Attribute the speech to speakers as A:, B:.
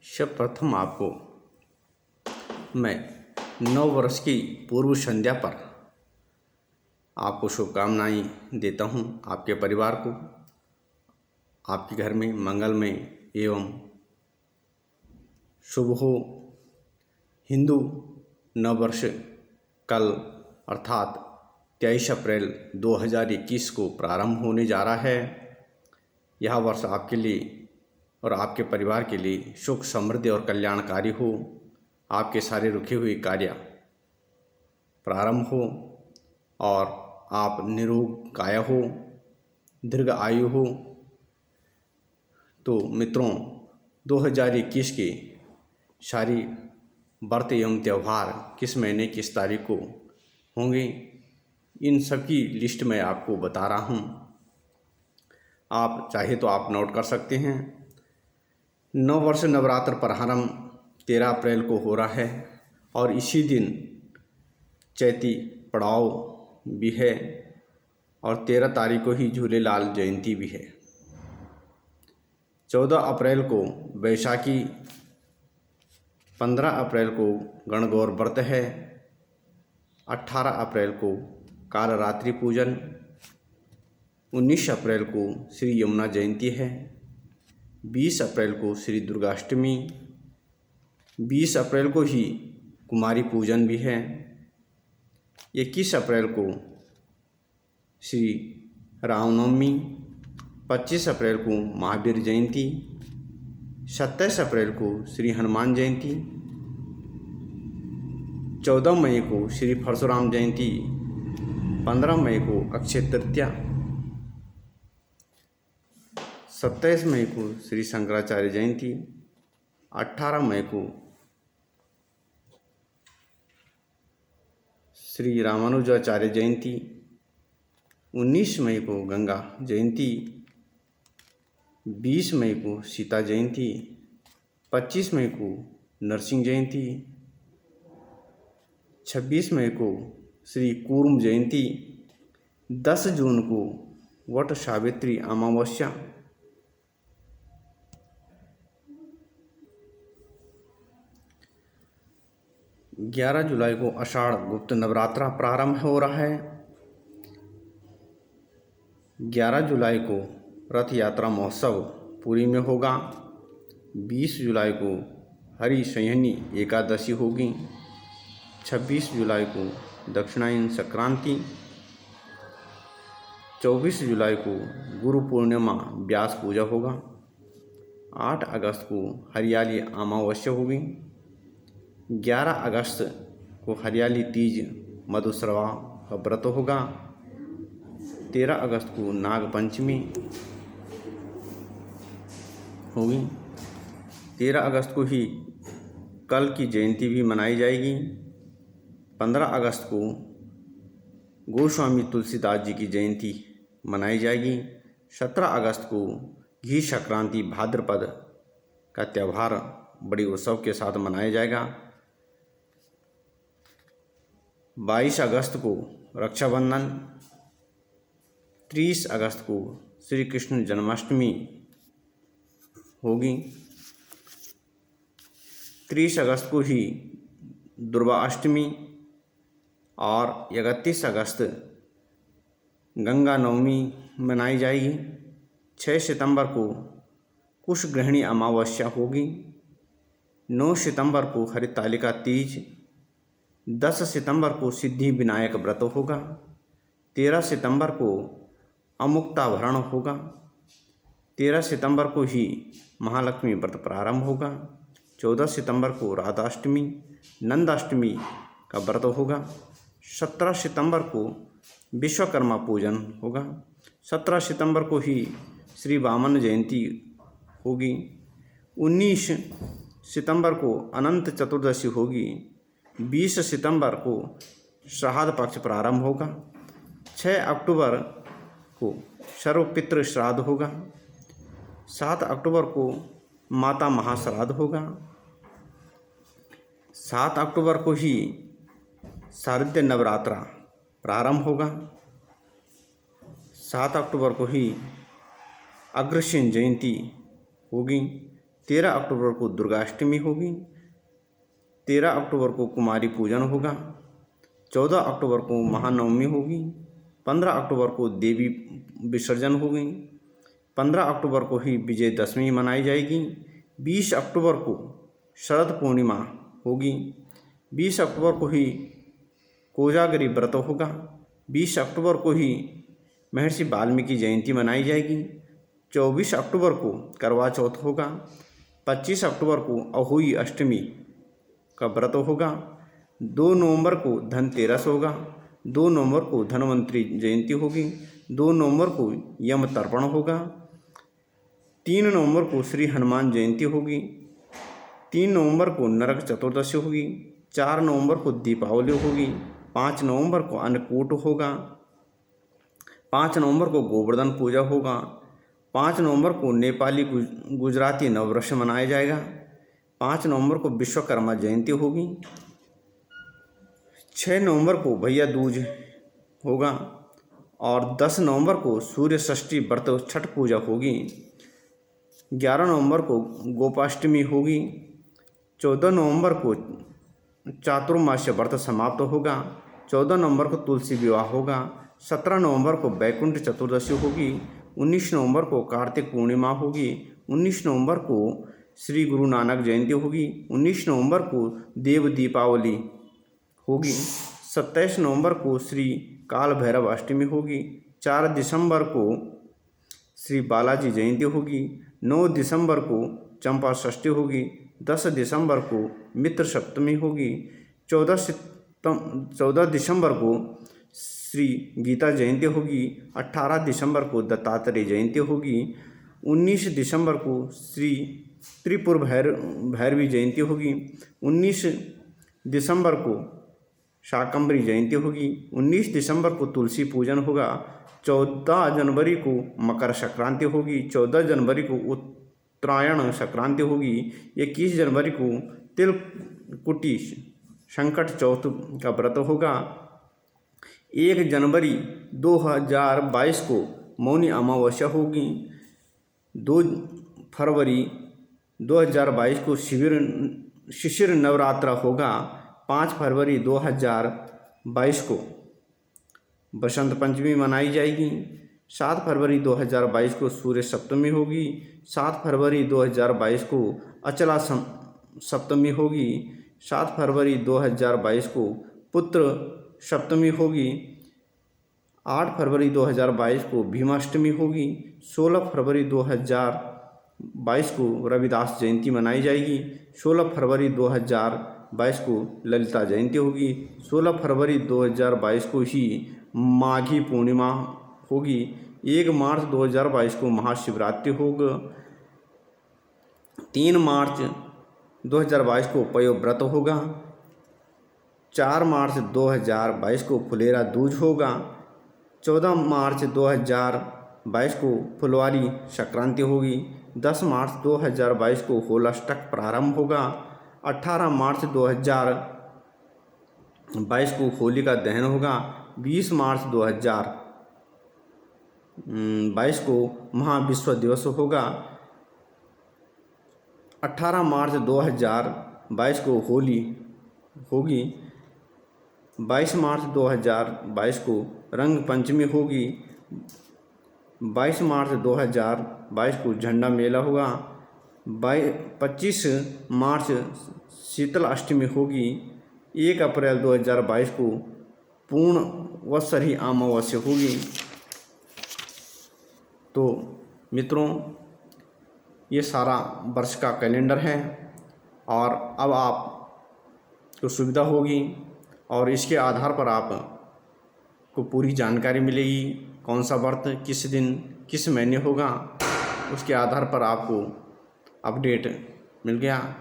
A: सर्वप्रथम आपको मैं नव वर्ष की पूर्व संध्या पर आपको शुभकामनाएं देता हूं। आपके परिवार को, आपके घर में मंगलमय एवं शुभ हो। हिंदू नव वर्ष कल अर्थात 23 अप्रैल 2021 को प्रारंभ होने जा रहा है। यह वर्ष आपके लिए और आपके परिवार के लिए सुख, समृद्धि और कल्याणकारी हो। आपके सारे रुके हुए कार्य प्रारंभ हो और आप निरोग काया हो, दीर्घ आयु हो। तो मित्रों, 2021 के सारी व्रत एवं त्यौहार किस महीने किस तारीख को होंगे, इन सब की लिस्ट मैं आपको बता रहा हूँ। आप चाहे तो आप नोट कर सकते हैं। नव वर्ष नवरात्र प्रारंभ 13 अप्रैल को हो रहा है और इसी दिन चैती पड़ाव भी है और 13 तारीख को ही झूलेलाल जयंती भी है। 14 अप्रैल को बैसाखी, 15 अप्रैल को गणगौर व्रत है, 18 अप्रैल को कालरात्रि पूजन, 19 अप्रैल को श्री यमुना जयंती है, 20 अप्रैल को श्री दुर्गाष्टमी, 20 अप्रैल को ही कुमारी पूजन भी है, 21 अप्रैल को श्री रामनवमी, 25 अप्रैल को महावीर जयंती, 27 अप्रैल को श्री हनुमान जयंती, 14 मई को श्री परशुराम जयंती, 15 मई को अक्षय तृतीया, 27 मई को श्री शंकराचार्य जयंती, 18 मई को श्री रामानुजाचार्य जयंती, 19 मई को गंगा जयंती, 20 मई को सीता जयंती, 25 मई को नरसिंह जयंती, 26 मई को श्री कूर्म जयंती, 10 जून को वट सावित्री अमावस्या, 11 जुलाई को आषाढ़ गुप्त नवरात्रा प्रारंभ हो रहा है। 11 जुलाई को रथ यात्रा महोत्सव पुरी में होगा। 20 जुलाई को हरि संयनी एकादशी होगी। 26 जुलाई को दक्षिणायन संक्रांति, 24 जुलाई को गुरु पूर्णिमा व्यास पूजा होगा। 8 अगस्त को हरियाली अमावस्या होगी। 11 अगस्त को हरियाली तीज मधुश्रवा का व्रत होगा। 13 अगस्त को नाग पंचमी होगी। 13 अगस्त को ही कल की जयंती भी मनाई जाएगी। 15 अगस्त को गोस्वामी तुलसीदास जी की जयंती मनाई जाएगी। 17 अगस्त को घी संक्रांति भाद्रपद का त्यौहार बड़ी उत्सव के साथ मनाया जाएगा। 22 अगस्त को रक्षाबंधन, 30 अगस्त को श्री कृष्ण जन्माष्टमी होगी। 30 अगस्त को ही दुर्गा अष्टमी और 31 अगस्त गंगा नवमी मनाई जाएगी। 6 सितंबर को कुशग्रहणी अमावस्या होगी। 9 सितंबर को हरितालिका तीज, 10 सितंबर को सिद्धि विनायक व्रत होगा। 13 सितंबर को अमुक्ताभरण होगा। 13 सितंबर को ही महालक्ष्मी व्रत प्रारंभ होगा। 14 सितंबर को राधाष्टमी, नंदाष्टमी का व्रत होगा। 17 सितंबर को विश्वकर्मा पूजन होगा। 17 सितंबर को ही श्री वामन जयंती होगी। 19 सितंबर को अनंत चतुर्दशी होगी। 20 सितंबर को श्राद्ध पक्ष प्रारंभ होगा। 6 अक्टूबर को सर्वपितृ श्राद्ध होगा। 7 अक्टूबर को माता महाश्राद्ध होगा। 7 अक्टूबर को ही शारदीय नवरात्रा प्रारंभ होगा। 7 अक्टूबर को ही अग्रसेन जयंती होगी। 13 अक्टूबर को दुर्गाष्टमी होगी। 13 अक्टूबर को कुमारी पूजन होगा। 14 अक्टूबर को महानवमी होगी। 15 अक्टूबर को देवी विसर्जन होगी। 15 अक्टूबर को ही विजयदशमी मनाई जाएगी। 20 अक्टूबर को शरद पूर्णिमा होगी। 20 अक्टूबर को ही कोजागरी व्रत होगा। 20 अक्टूबर को ही महर्षि वाल्मीकि जयंती मनाई जाएगी। 24 अक्टूबर को करवा चौथ होगा। 25 अक्टूबर को अहोई अष्टमी का व्रत होगा। 2 नवंबर को धनतेरस होगा। 2 नवंबर को धन्वंतरि जयंती होगी। 2 नवंबर को यम तर्पण होगा। 3 नवंबर को श्री हनुमान जयंती होगी। 3 नवंबर को नरक चतुर्दशी होगी। 4 नवंबर को दीपावली होगी। 5 नवंबर को अन्नकूट होगा। 5 नवंबर को गोवर्धन पूजा होगा। 5 नवंबर को नेपाली गुजराती नववर्ष मनाया जाएगा। 5 नवंबर को विश्वकर्मा जयंती होगी। 6 नवंबर को भैया दूज होगा और 10 नवंबर को सूर्य षष्ठी व्रत छठ पूजा होगी। 11 नवंबर को गोपाष्टमी होगी। 14 नवंबर को चातुर्मास्य व्रत समाप्त होगा। 14 नवंबर को तुलसी विवाह होगा। 17 नवंबर को वैकुंठ चतुर्दशी होगी। 19 नवंबर को कार्तिक पूर्णिमा होगी। 19 नवंबर को श्री गुरु नानक जयंती होगी। 19 नवंबर को देव दीपावली होगी। 27 नवंबर को श्री काल भैरव अष्टमी होगी। 4 दिसंबर को श्री बालाजी जयंती होगी। 9 दिसंबर को चंपा षष्ठी होगी। 10 दिसंबर को मित्र सप्तमी होगी। 14 दिसंबर को श्री गीता जयंती होगी। 18 दिसंबर को दत्तात्रेय जयंती होगी। 19 दिसंबर को श्री त्रिपुर भैरवी जयंती होगी। 19 दिसंबर को शाकंभरी जयंती होगी। 19 दिसंबर को तुलसी पूजन होगा। 14 जनवरी को मकर संक्रांति होगी। 14 जनवरी को उत्तरायण संक्रांति होगी। 21 जनवरी को तिलकुटी संकट चौथ का व्रत होगा। 1 जनवरी 2022 को मौनी अमावस्या होगी। 2 फरवरी 2022 को शिशिर नवरात्र होगा। 5 फरवरी 2022 को बसंत पंचमी मनाई जाएगी। 7 फरवरी 2022 को सूर्य सप्तमी होगी। 7 फरवरी 2022 को अचला सप्तमी होगी। 7 फरवरी 2022 को पुत्र सप्तमी होगी। 8 फरवरी 2022 को भीमाष्टमी होगी। 16 फरवरी 2022 को रविदास जयंती मनाई जाएगी। 16 फरवरी 2022 को ललिता जयंती होगी। 16 फरवरी 2022 को ही माघी पूर्णिमा होगी। 1 मार्च 2022 को महाशिवरात्रि होगा। 3 मार्च 2022 को पयोव्रत होगा। 4 मार्च 2022 को फुलेरा दूज होगा। 14 मार्च 2022 को फुलवारी संक्रांति होगी। 10 मार्च 2022 को होलाष्टक प्रारंभ होगा। 18 मार्च 2022 को होली का दहन होगा। 20 मार्च 2022 को महाविश्व दिवस होगा। 18 मार्च 2022 को होली होगी। 22 मार्च 2022 को रंग पंचमी होगी। 22 मार्च 2022 को झंडा मेला होगा। 25 मार्च शीतल अष्टमी होगी। 1 अप्रैल 2022 को पूर्ण वत्सरी अमावस्या होगी। तो मित्रों, ये सारा वर्ष का कैलेंडर है और अब आपको सुविधा होगी और इसके आधार पर आपको पूरी जानकारी मिलेगी। कौन सा व्रत किस दिन किस महीने होगा, उसके आधार पर आपको अपडेट मिल गया।